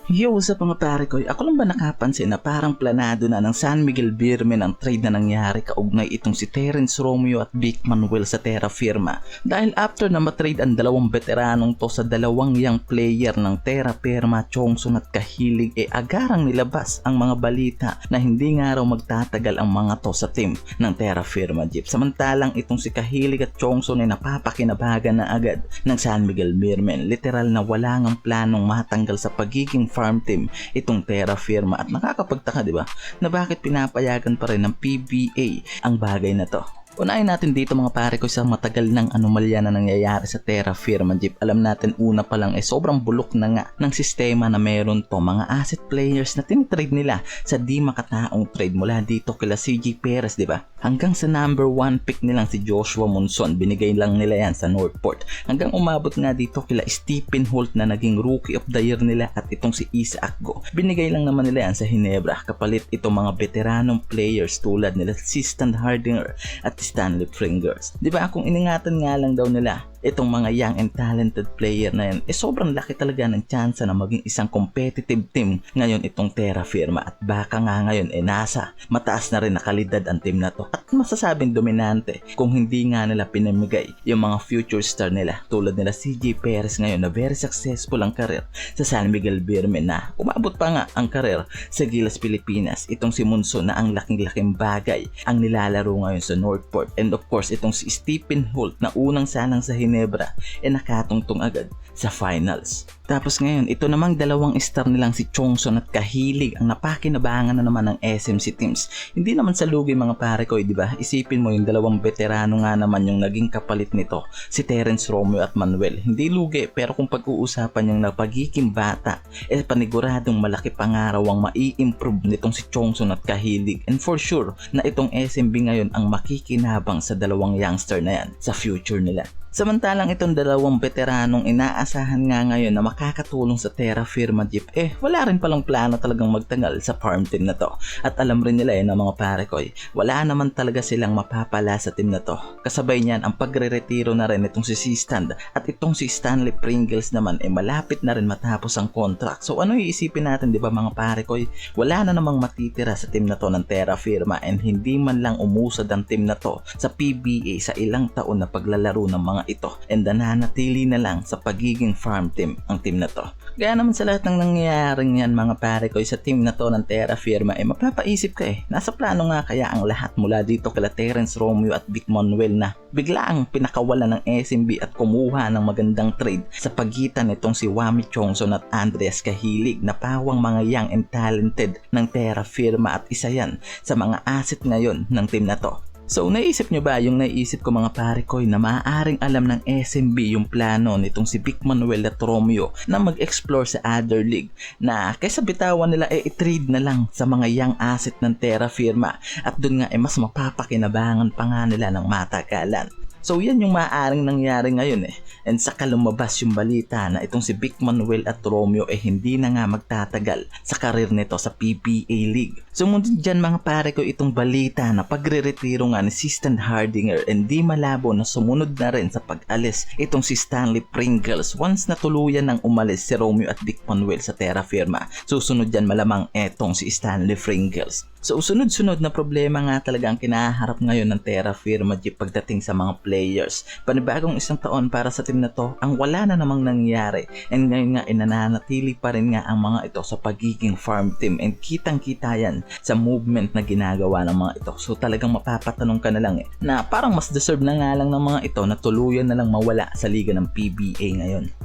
Yo, sa mga pare ko, ako lang ba nakapansin na parang planado na ng San Miguel Beermen ang trade na nangyari kaugnay itong si Terence Romeo at Vic Manuel sa Terra Firma? Dahil after na matrade ang dalawang veteranong to sa dalawang young player ng Terra Firma, Chongson at Kahilig, agarang nilabas ang mga balita na hindi nga raw magtatagal ang mga to sa team ng Terra Firma Jeep. Samantalang itong si Kahilig at Chongson ay napapakinabagan na agad ng San Miguel Beermen. Literal na wala ngang planong matanggal sa pagiging farm team itong Terra Firma at nakakapagtaka, di ba, na bakit pinapayagan pa rin ng PBA ang bagay na to. Unahin natin dito mga pare ko sa matagal ng anomalya na nangyayari sa Terra Firma Jeep. Alam natin una pa lang sobrang bulok na nga ng sistema na meron to mga asset players na tinitrade nila sa di makataong trade mula dito kila CJ Perez, di ba? Hanggang sa number 1 pick nilang si Joshua Monson, binigay lang nila yan sa Northport. Hanggang umabot nga dito kila Stephen Holt na naging rookie of the year nila at itong si Isaac Go. Binigay lang naman nila yan sa Hinebra kapalit itong mga veteranong players tulad nila si Stan Hardinger at Stanley Pringles. Di ba kung iningatan nga lang daw nila itong mga young and talented player na yan, sobrang laki talaga ng chance na maging isang competitive team ngayon itong Terra Firma at baka nga ngayon nasa mataas na rin na kalidad ang team na to at masasabing dominante kung hindi nga nila pinamigay yung mga future star nila tulad nila CJ Perez ngayon na very successful ang career sa San Miguel Beermen na umabot pa nga ang career sa Gilas Pilipinas. Itong si Monson na ang laking-laking bagay ang nilalaro ngayon sa Northport, and of course itong si Stephen Holt na unang sanang sa Hinebra nakatungtong agad sa finals. Tapos ngayon, ito namang dalawang star nilang si Chongson at Kahilig ang napakinabangan na naman ng SMC teams. Hindi naman sa lugi mga pare ko, di ba? Isipin mo yung dalawang veterano nga naman yung naging kapalit nito, si Terence Romeo at Manuel. Hindi lugi, pero kung pag-uusapan yung napagiging bata, paniguradong malaki pangaraw ang mai-improve nitong si Chongson at Kahilig. And for sure na itong SMB ngayon ang makikinabang sa dalawang youngster na yan sa future nila. Samantalang itong dalawang veteranong inaasahan nga ngayon na makakatulong sa Terra Firma Jeep, wala rin palang plano talagang magtagal sa farm team na to. At alam rin nila na mga pare ko, wala naman talaga silang mapapala sa team na to. Kasabay niyan ang pagre-retiro na rin itong si Stand at itong si Stanley Pringles naman malapit na rin matapos ang contract. So ano iisipin natin, di ba mga pare ko, wala na namang matitira sa team na to ng Terra Firma and hindi man lang umusad ang team na to sa PBA sa ilang taon na paglalaro ng mga ito and nananatili na lang sa pagiging farm team ang team na to. Gaya naman sa lahat ng nangyayaring yan mga pare ko sa team na to ng Terra Firma, mapapaisip ka nasa plano nga kaya ang lahat mula dito kala Terence Romeo at Vic Manuel na biglaang pinakawalan ng SMB at kumuha ng magandang trade sa pagitan nitong si Wami Chongson at Andreas Kahilig na pawang mga young and talented ng Terra Firma at isa yan sa mga asset ngayon ng team na to. So naisip nyo ba yung naisip ko mga pare ko na maaaring alam ng SMB yung plano nitong si Vic Manuel at Romeo na mag-explore sa other league na kaysa bitawan nila i-trade na lang sa mga young asset ng Terra Firma at dun nga mas mapapakinabangan pa nga nila ng matagalan. So yan yung maaaring nangyari ngayon And saka lumabas yung balita na itong si Vic Manuel at Romeo hindi na nga magtatagal sa karir nito sa PBA League. Sumunod dyan mga pare ko itong balita na pagre-retiro nga ni si Stan Hardinger and di malabo na sumunod na rin sa pag-alis itong si Stanley Pringles once na tuluyan ng umalis si Romeo at Vic Manuel sa Terra Firma. Susunod dyan malamang etong si Stanley Pringles. So sunod-sunod na problema nga talaga ang kinaharap ngayon ng Terra Firma Jeep pagdating sa mga players. Panibagong isang taon para sa team na to ang wala na namang nangyari and ngayon nga nananatili pa rin nga ang mga ito sa pagiging farm team and kitang-kita yan sa movement na ginagawa ng mga ito. So talagang mapapatanong ka na lang na parang mas deserve na nga lang ng mga ito na tuluyan na lang mawala sa liga ng PBA ngayon.